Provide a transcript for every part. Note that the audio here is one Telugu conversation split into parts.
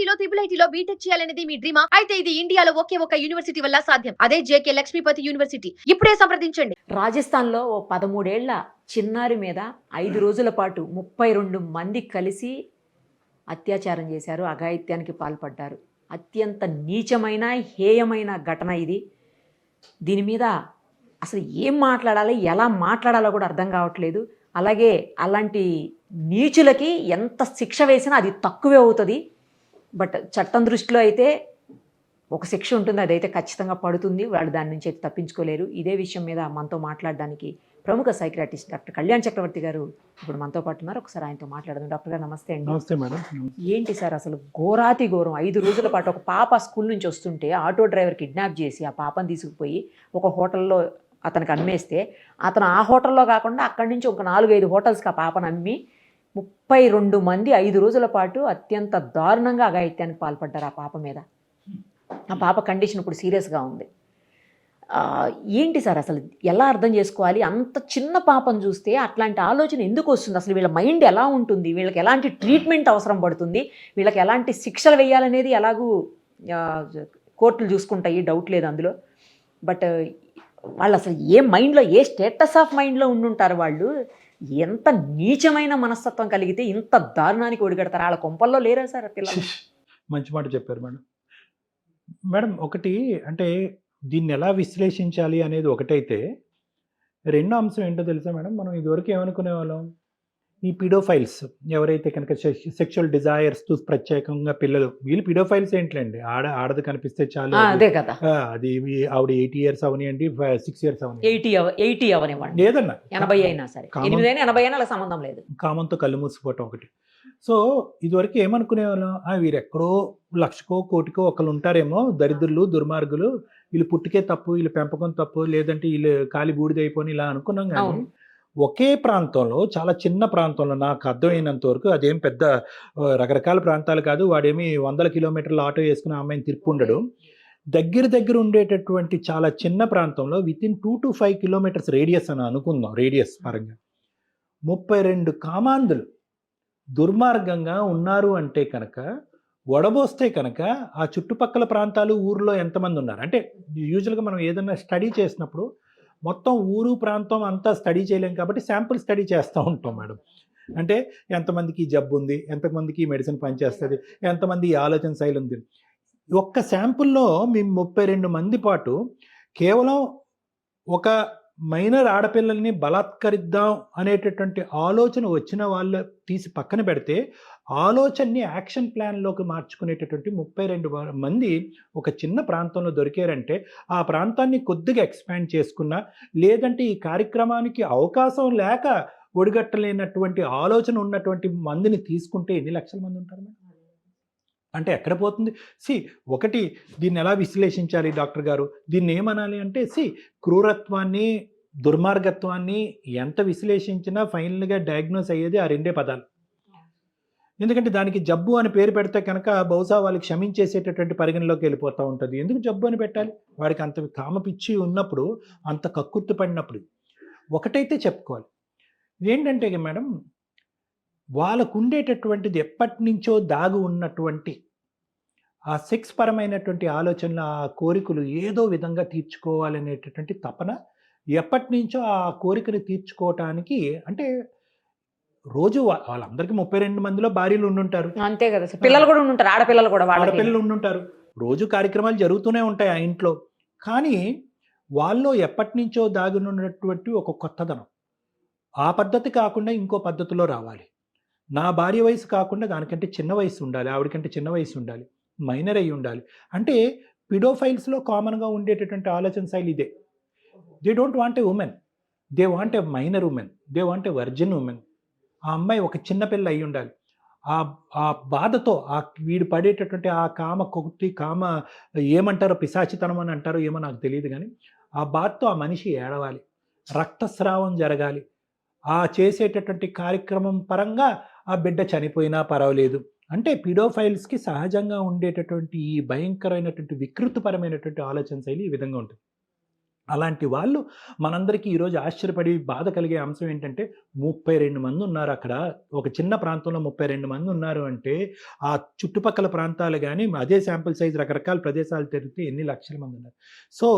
ఐఐటీలో IIITలో బీటెక్ చేయాలనేది మీ డ్రీమా? అయితే ఇది ఇండియాలో ఒకే ఒక యూనివర్సిటీ వల్ల సాధ్యం. అదే జేకే లక్ష్మీపతి యూనివర్సిటీ. ఇప్పుడే సంప్రదించండి. రాజస్థాన్‌లో ఓ 13 ఏళ్ల చిన్నారి మీద 5 రోజుల పాటు 32 మంది కలిసి అత్యాచారం చేశారు. అఘాయిత్యానికి పాల్పడ్డారు. అత్యంత నీచమైన, హేయమైన ఘటన ఇది. దీని మీద అసలు ఏం మాట్లాడాలి, ఎలా మాట్లాడాలో కూడా అర్థం కావట్లేదు. అలాగే అలాంటి నీచులకి ఎంత శిక్ష వేసినా అది తక్కువే అవుతుంది. బట్ చట్టం దృష్టిలో అయితే ఒక శిక్ష ఉంటుంది, అదైతే ఖచ్చితంగా పడుతుంది. వాళ్ళు దాని నుంచి అయితే తప్పించుకోలేరు. ఇదే విషయం మీద మనతో మాట్లాడడానికి ప్రముఖ సైకియాట్రిస్ట్ డాక్టర్ కళ్యాణ్ చక్రవర్తి గారు ఇప్పుడు మనతో పాటు ఉన్నారు. ఒకసారి ఆయనతో మాట్లాడదాం. డాక్టర్ గారు నమస్తే అండి. నమస్తే మేడం. ఏంటి సార్ అసలు ఘోరాతి ఘోరం? 5 రోజుల పాటు ఒక పాప స్కూల్ నుంచి వస్తుంటే ఆటో డ్రైవర్ కిడ్నాప్ చేసి ఆ పాపను తీసుకుపోయి ఒక హోటల్లో అతనికి అమ్మేస్తే, అతను ఆ హోటల్లో కాకుండా అక్కడి నుంచి ఒక 4-5 హోటల్స్కి ఆ పాపను అమ్మి 32 మంది 5 రోజుల పాటు అత్యంత దారుణంగా అఘాయిత్యానికి పాల్పడ్డారు ఆ పాప మీద. ఆ పాప కండిషన్ ఇప్పుడు సీరియస్గా ఉంది. ఏంటి సార్ అసలు ఎలా అర్థం చేసుకోవాలి? అంత చిన్న పాపను చూస్తే అట్లాంటి ఆలోచన ఎందుకు వస్తుంది? అసలు వీళ్ళ మైండ్ ఎలా ఉంటుంది? వీళ్ళకి ఎలాంటి ట్రీట్మెంట్ అవసరం పడుతుంది? వీళ్ళకి ఎలాంటి శిక్షలు వేయాలనేది ఎలాగూ కోర్టులు చూసుకుంటాయి, డౌట్ లేదు అందులో. బట్ వాళ్ళు అసలు ఏ మైండ్లో, ఏ స్టేటస్ ఆఫ్ మైండ్లో ఉండుంటారు వాళ్ళు? ఎంత నీచమైన మనస్తత్వం కలిగితే ఇంత దారుణానికి ఒడిగడతారు? వాళ్ళ కొంపల్లో లేరా సార్ పిల్లలు? మంచి మాట చెప్పారు మేడం. మేడం ఒకటి అంటే దీన్ని ఎలా విశ్లేషించాలి అనేది ఒకటైతే, రెండో అంశం ఏంటో తెలుసా మేడం? మనం ఇదివరకు ఏమనుకునే వాళ్ళం, ఈ పిడోఫైల్స్ ఎవరైతే కనుక సెక్షువల్ డిజైర్స్ ప్రత్యేకంగా పిల్లలు, వీళ్ళు పిడోఫైల్స్ ఏంటండి, ఆడది కనిపిస్తే చాలు, అదే కదా, అది ఆవిడ 80 years అవనివ్వండి, 6 years అవని, 80 అవనివ్వండి, ఏదన్నా 80 అయినా సరే, 8 అయినా 80 అయినా అలా సంబంధం లేదు. కామంతో కళ్ళు మూసిపోవటం ఒకటి. సో ఇదివరకు ఏమనుకునే వాళ్ళం, వీరెక్కడో లక్షకో కోటికో ఒకళ్ళు ఉంటారేమో, దరిద్రులు దుర్మార్గులు, వీళ్ళు పుట్టుకే తప్పు, వీళ్ళు పెంపకం తప్పు, లేదంటే వీళ్ళు కాలి బూడిదైపోని ఇలా అనుకున్నాం. కానీ ఒకే ప్రాంతంలో, చాలా చిన్న ప్రాంతంలో, నాకు అర్థమైనంత వరకు అదేం పెద్ద రకరకాల ప్రాంతాలు కాదు, వాడేమి 100 కిలోమీటర్ల ఆటో వేసుకుని ఆ అమ్మాయిని తిప్పుండడు. దగ్గర ఉండేటటువంటి చాలా చిన్న ప్రాంతంలో వితిన్ 2 to 5 kilometers రేడియస్ అని అనుకుందాం, రేడియస్ పరంగా 32 కామాంధులు దుర్మార్గంగా ఉన్నారు అంటే కనుక, వడబోస్తే కనుక ఆ చుట్టుపక్కల ప్రాంతాలు, ఊర్లో ఎంతమంది ఉన్నారు అంటే, యూజువల్గా మనం ఏదైనా స్టడీ చేసినప్పుడు మొత్తం ఊరు ప్రాంతం అంతా స్టడీ చేయలేం కాబట్టి శాంపుల్ స్టడీ చేస్తూ ఉంటాం మేడం. అంటే ఎంతమందికి జబ్బు ఉంది, ఎంతమందికి మెడిసిన్ పనిచేస్తుంది, ఎంతమంది ఆలోచన శైలి ఉంది. ఒక్క శాంపుల్లో మేము 32 మంది పాటు కేవలం ఒక మైనర్ ఆడపిల్లల్ని బలాత్కరిద్దాం అనేటటువంటి ఆలోచన వచ్చిన వాళ్ళు తీసి పక్కన పెడితే, ఆలోచనని యాక్షన్ ప్లాన్లోకి మార్చుకునేటటువంటి 32 మంది ఒక చిన్న ప్రాంతంలో దొరికారంటే, ఆ ప్రాంతాన్ని కొద్దిగా ఎక్స్పాండ్ చేసుకున్నా, లేదంటే ఈ కార్యక్రమానికి అవకాశం లేక ఒడిగట్టలేనటువంటి ఆలోచన ఉన్నటువంటి మందిని తీసుకుంటే ఎన్ని లక్షల మంది ఉంటారు మేడం? అంటే ఎక్కడ పోతుంది? ఒకటి దీన్ని ఎలా విశ్లేషించాలి డాక్టర్ గారు? దీన్ని ఏమనాలి అంటే, క్రూరత్వాన్ని, దుర్మార్గత్వాన్ని ఎంత విశ్లేషించినా ఫైనల్గా డయాగ్నోస్ అయ్యేది ఆ 2 పదాలు. ఎందుకంటే దానికి జబ్బు అని పేరు పెడితే కనుక బహుశా వాళ్ళకి క్షమించేసేటటువంటి పరిగణలోకి వెళ్ళిపోతూ ఉంటుంది. ఎందుకు జబ్బు అని పెట్టాలి? వాడికి అంత కామపిచ్చి ఉన్నప్పుడు, అంత కక్కుర్తి పడినప్పుడు. ఒకటైతే చెప్పుకోవాలి, ఏంటంటే మేడం, వాళ్ళకు ఉండేటటువంటిది ఎప్పటి నుంచో దాగి ఉన్నటువంటి ఆ సెక్స్ పరమైనటువంటి ఆలోచనలు, ఆ కోరికలు ఏదో విధంగా తీర్చుకోవాలనేటటువంటి తపన ఎప్పటి నుంచో ఆ కోరికను తీర్చుకోవటానికి, అంటే రోజు వాళ్ళందరికీ 32 మందిలో భార్యలు ఉండుంటారు, అంతే కదా, పిల్లలు కూడా ఉండుంటారు, ఆడపిల్లలు ఉండుంటారు, రోజు కార్యక్రమాలు జరుగుతూనే ఉంటాయి ఆ ఇంట్లో. కానీ వాళ్ళు ఎప్పటి నుంచో దాగినటువంటి ఒక కొత్తదనం, ఆ పద్ధతి కాకుండా ఇంకో పద్ధతిలో రావాలి, నా భార్య వయసు కాకుండా దానికంటే చిన్న వయసు ఉండాలి, ఆవిడకంటే చిన్న వయసు ఉండాలి, మైనర్ అయి ఉండాలి. అంటే పిడోఫైల్స్లో కామన్గా ఉండేటటువంటి ఆలోచన శైలి ఇదే. They don't want a women, they want a minor women, they want a virgin women. ఆ అమ్మాయి ఒక చిన్నపిల్ల అయి ఉండాలి. ఆ బాధతో వీడు పడేటటువంటి ఆ కామ కొట్టి, కామ ఏమంటారో, పిశాచితనం అని అంటారో ఏమో నాకు తెలియదు, కానీ ఆ బాధతో ఆ మనిషి ఏడవాలి, రక్తస్రావం జరగాలి, ఆ చేసేటటువంటి కార్యక్రమం పరంగా ఆ బిడ్డ చనిపోయినా పర్వాలేదు. అంటే పిడోఫైల్స్కి సహజంగా ఉండేటటువంటి ఈ భయంకరమైనటువంటి వికృతిపరమైనటువంటి ఆలోచన శైలి ఈ విధంగా ఉంటుంది. అలాంటి వాళ్ళు మనందరికీ ఈరోజు ఆశ్చర్యపడి బాధ కలిగే అంశం ఏంటంటే 32 మంది ఉన్నారు అక్కడ. ఒక చిన్న ప్రాంతంలో 32 మంది ఉన్నారు అంటే, ఆ చుట్టుపక్కల ప్రాంతాలు గాని, అదే శాంపుల్ సైజ్ రకరకాల ప్రదేశాలు తిరిగితే ఎన్ని లక్షల మంది ఉన్నారు. సో,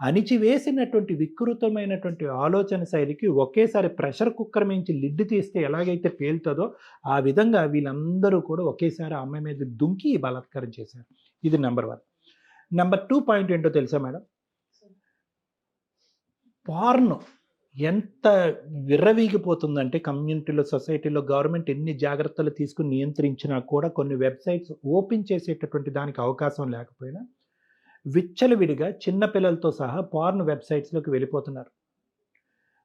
అణిచివేసినటువంటి వికృతమైనటువంటి ఆలోచన శైలికి ఒకేసారి ప్రెషర్ కుక్కర్ మించి లిడ్ తీస్తే ఎలాగైతే పేలుతదో, ఆ విధంగా వీళ్ళందరూ కూడా ఒకేసారి ఆ అమ్మాయి మీద దుంకి బలాత్కారం చేశారు. ఇది నంబర్ 1. నంబర్ 2 పాయింట్ ఏంటో తెలుసా మేడం? పార్న్ ఎంత విర్రవీగిపోతుందంటే కమ్యూనిటీలో, సొసైటీలో గవర్నమెంట్ ఎన్ని జాగ్రత్తలు తీసుకుని నియంత్రించినా కూడా కొన్ని వెబ్సైట్స్ ఓపెన్ చేసేటటువంటి దానికి అవకాశం లేకపోయినా విచ్చలవిడిగా చిన్న పిల్లలతో సహా పార్న్ వెబ్సైట్స్లోకి వెళ్ళిపోతున్నారు.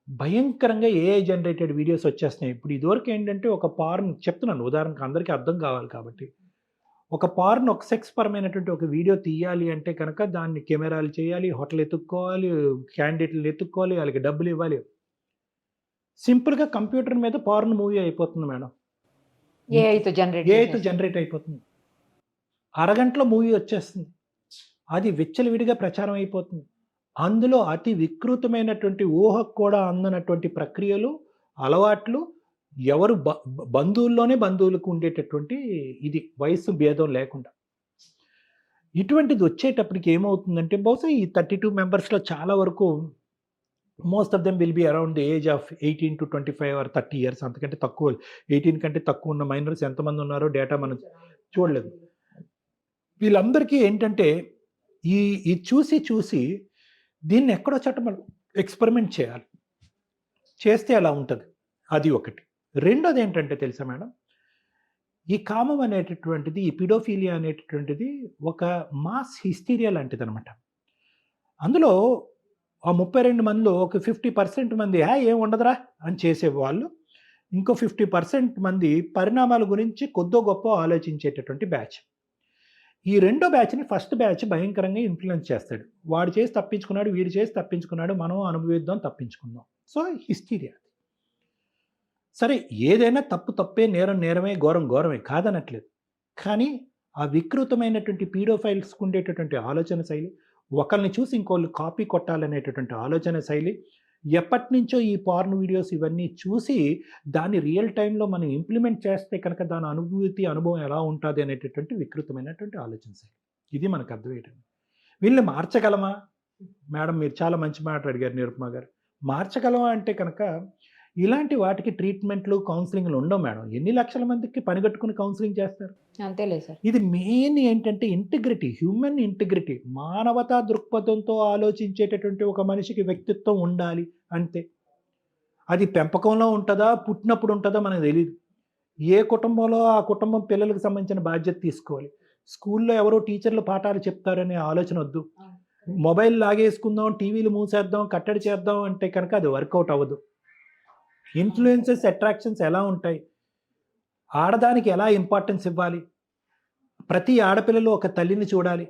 భయంకరంగా ఏఐ జనరేటెడ్ వీడియోస్ వచ్చేస్తున్నాయి. ఇప్పుడు ఇదివరకు ఏంటంటే ఒక పార్న్ చెప్తున్నాను ఉదాహరణకు అందరికీ అర్థం కావాలి కాబట్టి. ఒక పార్న్ ఒక సెక్స్ పరమైనటువంటి ఒక వీడియో తీయాలి అంటే కనుక దాన్ని కెమెరాలు చేయాలి, హోటల్ ఎత్తుక్కోవాలి, క్యాండిడేట్లు ఎత్తుక్కోవాలి, వాళ్ళకి డబ్బులు ఇవ్వాలి. సింపుల్గా కంప్యూటర్ మీద పార్న్ మూవీ అయిపోతుంది మేడం. ఏఐతో జనరేట్ అయిపోతుంది. అరగంటలో మూవీ వచ్చేస్తుంది. అది విచ్చలవిడిగా ప్రచారం అయిపోతుంది. అందులో అతి వికృతమైనటువంటి ఊహకు కూడా అందనటువంటి ప్రక్రియలు, అలవాట్లు, ఎవరు బంధువుల్లోనే బంధువులకు ఉండేటటువంటి ఇది వయస్సు భేదం లేకుండా. ఇటువంటిది వచ్చేటప్పటికి ఏమవుతుందంటే బహుశా ఈ 32 మెంబర్స్లో చాలా వరకు most of them will be around the age of 18 to 25 or 30 years. అంతకంటే తక్కువ 18 కంటే తక్కువ ఉన్న మైనర్స్ ఎంతమంది ఉన్నారో డేటా మనం చూడలేదు. వీళ్ళందరికీ ఏంటంటే ఈ చూసి దీన్ని ఎక్కడో చోట మనం ఎక్స్పెరిమెంట్ చేయాలి. చేస్తే అలా ఉంటుంది. అది ఒకటి. రెండోది ఏంటంటే తెలుసా మేడం, ఈ కామం అనేటటువంటిది, ఈ పిడోఫీలియా అనేటటువంటిది ఒక మాస్ హిస్టీరియా లాంటిది అనమాట. అందులో ఆ 32 మందిలో ఒక 50% మంది ఏం ఉండదురా అని చేసేవాళ్ళు, ఇంకో 50% మంది పరిణామాల గురించి కొద్దో గొప్ప ఆలోచించేటటువంటి బ్యాచ్. ఈ రెండో బ్యాచ్ని ఫస్ట్ బ్యాచ్ భయంకరంగా ఇన్ఫ్లుయెన్స్ చేస్తాడు. వాడు చేసి తప్పించుకున్నాడు, వీడు చేసి తప్పించుకున్నాడు, మనం అనుభవిద్దాం, తప్పించుకుందాం. So hysteria. సరే, ఏదైనా తప్పే, నేరం నేరమే, ఘోరం ఘోరమే కాదనట్లేదు. కానీ ఆ వికృతమైనటువంటి పీడోఫైల్స్కి ఉండేటటువంటి ఆలోచన శైలి, ఒకరిని చూసి ఇంకోళ్ళు కాపీ కొట్టాలనేటటువంటి ఆలోచన శైలి, ఎప్పటి నుంచో ఈ పార్న్ వీడియోస్ ఇవన్నీ చూసి దాన్ని రియల్ టైంలో మనం ఇంప్లిమెంట్ చేస్తే కనుక దాని అనుభవం ఎలా ఉంటుంది అనేటటువంటి వికృతమైనటువంటి ఆలోచన శైలి. ఇది మనకు అర్థమయ్యేటండి. వీళ్ళని మార్చగలమా మేడం? మీరు చాలా మంచి మాట అడిగారు నిరుపమ గారు. మార్చగలమా అంటే కనుక ఇలాంటి వాటికి ట్రీట్మెంట్లు, కౌన్సిలింగ్లు ఉండవు మేడం. ఎన్ని లక్షల మందికి పనిగట్టుకుని కౌన్సిలింగ్ చేస్తారు? అంతేలే సార్. ఇది మెయిన్ ఏంటంటే ఇంటిగ్రిటీ, హ్యూమన్ ఇంటిగ్రిటీ, మానవతా దృక్పథంతో ఆలోచించేటటువంటి ఒక మనిషికి వ్యక్తిత్వం ఉండాలి అంతే. అది పెంపకంలో ఉంటుందా, పుట్టినప్పుడు ఉంటుందా మనకు తెలియదు. ఏ కుటుంబంలో ఆ కుటుంబం పిల్లలకు సంబంధించిన బాధ్యత తీసుకోవాలి. స్కూల్లో ఎవరో టీచర్లు పాఠాలు చెప్తారనే ఆలోచన వద్దు. మొబైల్ లాగేసుకుందాం, టీవీలు మూసేద్దాం, కట్టడి చేద్దాం అంటే కనుక అది వర్కౌట్ అవ్వదు. ఇన్ఫ్లుయెన్సెస్, అట్రాక్షన్స్ ఎలా ఉంటాయి, ఆడదానికి ఎలా ఇంపార్టెన్స్ ఇవ్వాలి, ప్రతి ఆడపిల్లలు ఒక తల్లిని చూడాలి,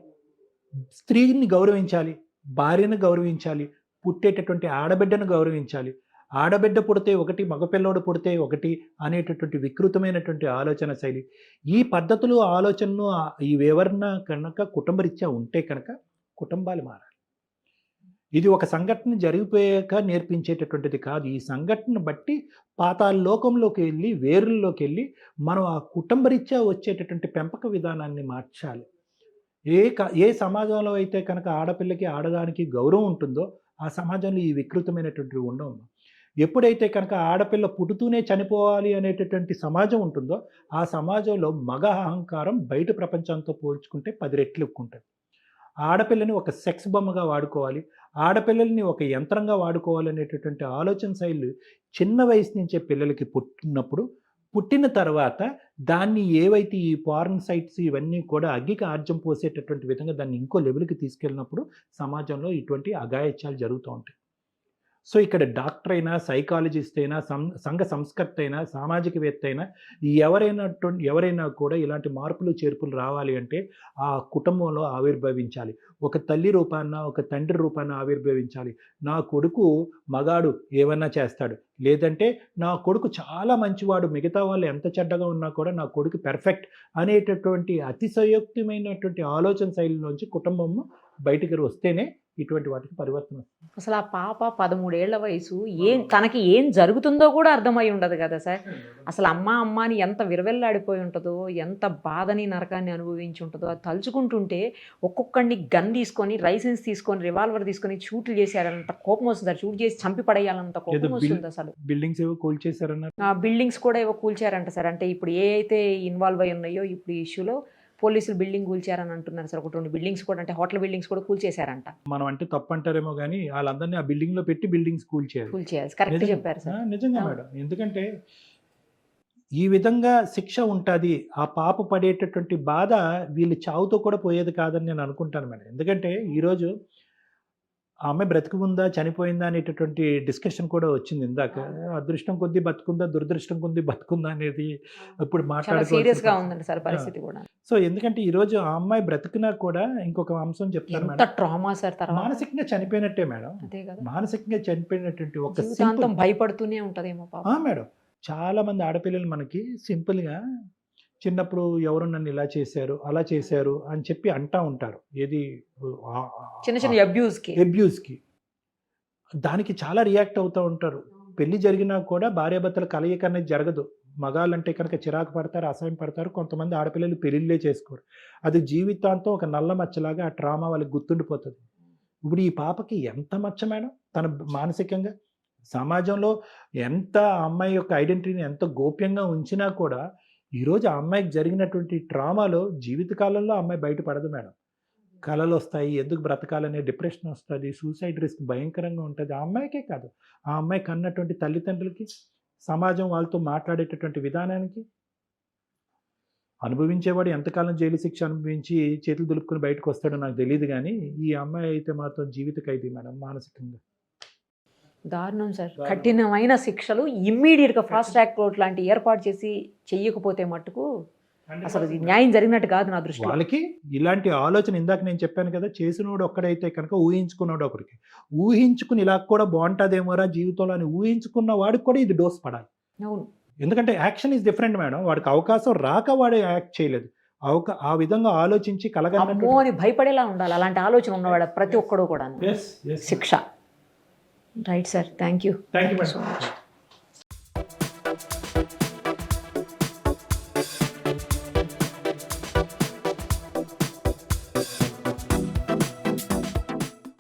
స్త్రీని గౌరవించాలి, భార్యను గౌరవించాలి, పుట్టేటటువంటి ఆడబిడ్డను గౌరవించాలి, ఆడబిడ్డ పుడితే ఒకటి, మగపిల్లోడు పుడితే ఒకటి అనేటటువంటి వికృతమైనటువంటి ఆలోచన శైలి. ఈ పద్ధతులు, ఆలోచనలు ఇవెవరన్నా కనుక కుటుంబరీత్యా ఉంటే కనుక కుటుంబాలు మారాలి. ఇది ఒక సంఘటన జరిగిపోయాక నేర్పించేటటువంటిది కాదు. ఈ సంఘటన బట్టి పాతాళ లోకంలోకి వెళ్ళి, వేరుల్లోకి వెళ్ళి మనం ఆ కుటుంబరీత్యా వచ్చేటటువంటి పెంపక విధానాన్ని మార్చాలి. ఏ సమాజంలో అయితే కనుక ఆడపిల్లకి, ఆడదానికి గౌరవం ఉంటుందో ఆ సమాజంలో ఈ వికృతమైనటువంటివి ఉండవు. ఎప్పుడైతే కనుక ఆడపిల్ల పుడుతూనే చనిపోవాలి అనేటటువంటి సమాజం ఉంటుందో ఆ సమాజంలో మగ అహంకారం బయట ప్రపంచంతో పోల్చుకుంటే 10 రెట్లు ఎక్కువ ఉంటుంది. ఆడపిల్లని ఒక సెక్స్ బొమ్మగా వాడుకోవాలి, ఆడపిల్లల్ని ఒక యంత్రంగా వాడుకోవాలి అనేటటువంటి ఆలోచన శైలి చిన్న వయసు నుంచే పిల్లలకి పుట్టిన తర్వాత దాన్ని ఏవైతే ఈ పార్న్ సైట్స్ ఇవన్నీ కూడా అగ్గికి ఆర్జం పోసేటటువంటి విధంగా దాన్ని ఇంకో లెవెల్కి తీసుకెళ్ళినప్పుడు సమాజంలో ఇటువంటి అఘాయిత్యాలు జరుగుతూ ఉంటాయి. సో ఇక్కడ డాక్టర్ అయినా, సైకాలజిస్ట్ అయినా, సంఘ సంస్కర్త అయినా, సామాజికవేత్త అయినా ఎవరైనా కూడా ఇలాంటి మార్పులు చేర్పులు రావాలి అంటే ఆ కుటుంబంలో ఆవిర్భవించాలి. ఒక తల్లి రూపాన, ఒక తండ్రి రూపాన ఆవిర్భవించాలి. నా కొడుకు మగాడు ఏమన్నా చేస్తాడు, లేదంటే నా కొడుకు చాలా మంచివాడు, మిగతా వాళ్ళు ఎంత చెడ్డగా ఉన్నా కూడా నా కొడుకు పెర్ఫెక్ట్ అనేటటువంటి అతిశయోక్తమైనటువంటి ఆలోచన శైలి నుంచి కుటుంబము బయటికి వస్తేనే ఇటువంటి వాటికి పరివర్తన వస్తుంది. అసలు ఆ పాప 13 ఏళ్ల వయసు తనకి ఏం జరుగుతుందో కూడా అర్థమై ఉండదు కదా సార్. అసలు అమ్మ అని ఎంత విరవెల్లాడిపోయి ఉంటుందో, ఎంత బాధని నరకాన్ని అనుభవించి ఉంటుందో అది తలుచుకుంటుంటే ఒక్కొక్కడిని గన్ తీసుకొని, లైసెన్స్ తీసుకొని, రివాల్వర్ తీసుకొని షూట్లు చేశారంత కోపం వస్తుంది. షూట్ చేసి చంపి పడేయాలంత కోపం వస్తుంది అసలు. బిల్డింగ్స్ ఏవో కూల్చేశారన్నారు. ఆ బిల్డింగ్స్ కూడా ఏవో కూల్చారంట సార్. అంటే ఇప్పుడు ఏ అయితే ఇన్వాల్వ్ అయి ఉన్నాయో ఇప్పుడు ఈ ఇష్యూలో పోలీసులు బిల్డింగ్ కూల్చారని అంటున్నారు సార్. ఒకటి 2 బిల్డింగ్స్ కూడా, అంటే హోటల్ బిల్డింగ్స్ కూడా కూల్చేశారంట. మనం అంటే తప్పు అంటారేమో కానీ వాళ్ళందరినీ ఆ బిల్డింగ్ లో పెట్టి బిల్డింగ్స్ కూల్చేయాలి. కూల్చేయాలి, కరెక్ట్ చెప్పారు సార్. నిజంగా మేడం, ఎందుకంటే ఈ విధంగా శిక్ష ఉంటుంది. ఆ పాప పడేటటువంటి బాధ వీళ్ళు చావుతో కూడా పోయేది కాదని నేను అనుకుంటాను మేడం. ఎందుకంటే ఈరోజు ఆ అమ్మాయి బ్రతికుందా చనిపోయిందా అనేటటువంటి డిస్కషన్ కూడా వచ్చింది ఇందాక. అదృష్టం కొద్దీ బతుకుందా, దురదృష్టం కొద్దీ బతుకుందా అనేది ఇప్పుడు చాలా సీరియస్ గా ఉందండి సార్ పరిస్థితి కూడా. సో ఎందుకంటే ఈ రోజు ఆ అమ్మాయి బ్రతికినా కూడా ఇంకొక అంశం చెప్తాను ఎంత మేడం, ట్రామా సార్. తర్వాత మానసికంగా చనిపోయినట్టే మేడం. అదే కదా, మానసికంగా చనిపోయినటువంటి ఒక జీవితాంతం భయపడుతూనే ఉంటదేమో పాప. మేడం, చాలా మంది ఆడపిల్లలు మనకి సింపుల్ గా చిన్నప్పుడు ఎవరు నన్ను ఇలా చేశారు అలా చేశారు అని చెప్పి అంటా ఉంటారు. ఏది చిన్న అబ్యూస్కి దానికి చాలా రియాక్ట్ అవుతూ ఉంటారు. పెళ్లి జరిగినా కూడా భార్యాభర్తల కలయిక అనేది జరగదు. మగాళ్ళంటే కనుక చిరాకు పడతారు, అసహ్యం పడతారు. కొంతమంది ఆడపిల్లలు పెళ్ళిళ్ళే చేసుకోరు. అది జీవితాంతం ఒక నల్ల మచ్చలాగా ఆ ట్రామా వాళ్ళకి గుర్తుండిపోతుంది. ఇప్పుడు ఈ పాపకి ఎంత మచ్చ మేడం, తన మానసికంగా సమాజంలో ఎంత అమ్మాయి యొక్క ఐడెంటిటీని ఎంత గోప్యంగా ఉంచినా కూడా ఈరోజు ఆ అమ్మాయికి జరిగినటువంటి ట్రామాలో జీవితకాలంలో అమ్మాయి బయటపడదు మేడం. కళలు వస్తాయి, ఎందుకు బ్రతకాలనే డిప్రెషన్ వస్తుంది, సూసైడ్ రిస్క్ భయంకరంగా ఉంటుంది. ఆ అమ్మాయికే కాదు, ఆ అమ్మాయి కన్నటువంటి తల్లిదండ్రులకి, సమాజం వాళ్ళతో మాట్లాడేటటువంటి విధానానికి. అనుభవించేవాడు ఎంతకాలం జైలు శిక్ష అనుభవించి చేతులు దులుపుకొని బయటకు వస్తాడో నాకు తెలియదు, కానీ ఈ అమ్మాయి అయితే మాత్రం జీవిత ఖైదీ మేడం మానసికంగా. దారుణం సార్. కఠినమైన శిక్షలు ఇమ్మీడియట్ గా ఫాస్ట్ ట్రాక్ కోర్ట్ లాంటి ఏర్పాటు చేసి చెయ్యకపోతే మట్టుకు అసలు న్యాయం జరిగినట్టు కాదు నా దృష్టిలో. వాళ్ళకి ఇలాంటి ఆలోచన, ఇందాక నేను చెప్పాను కదా, చేసినోడు ఒక్కడైతే కనుక ఊహించుకున్నాడు ఒకరికి, ఊహించుకుని ఇలా కూడా బాగుంటుందేమోరా జీవితంలో అని ఊహించుకున్న వాడికి కూడా ఇది డోస్ పడాలి. అవును, ఎందుకంటే యాక్షన్ ఈజ్ డిఫరెంట్ మేడం. వాడికి అవకాశం రాక వాడు యాక్ట్ చేయలేదు. ఆ విధంగా ఆలోచించి అమ్మో అని భయపడేలా ఉండాలి అలాంటి ఆలోచన ఉన్నవాడు ప్రతి ఒక్కడు కూడా. శిక్ష. Right sir, thank you so much.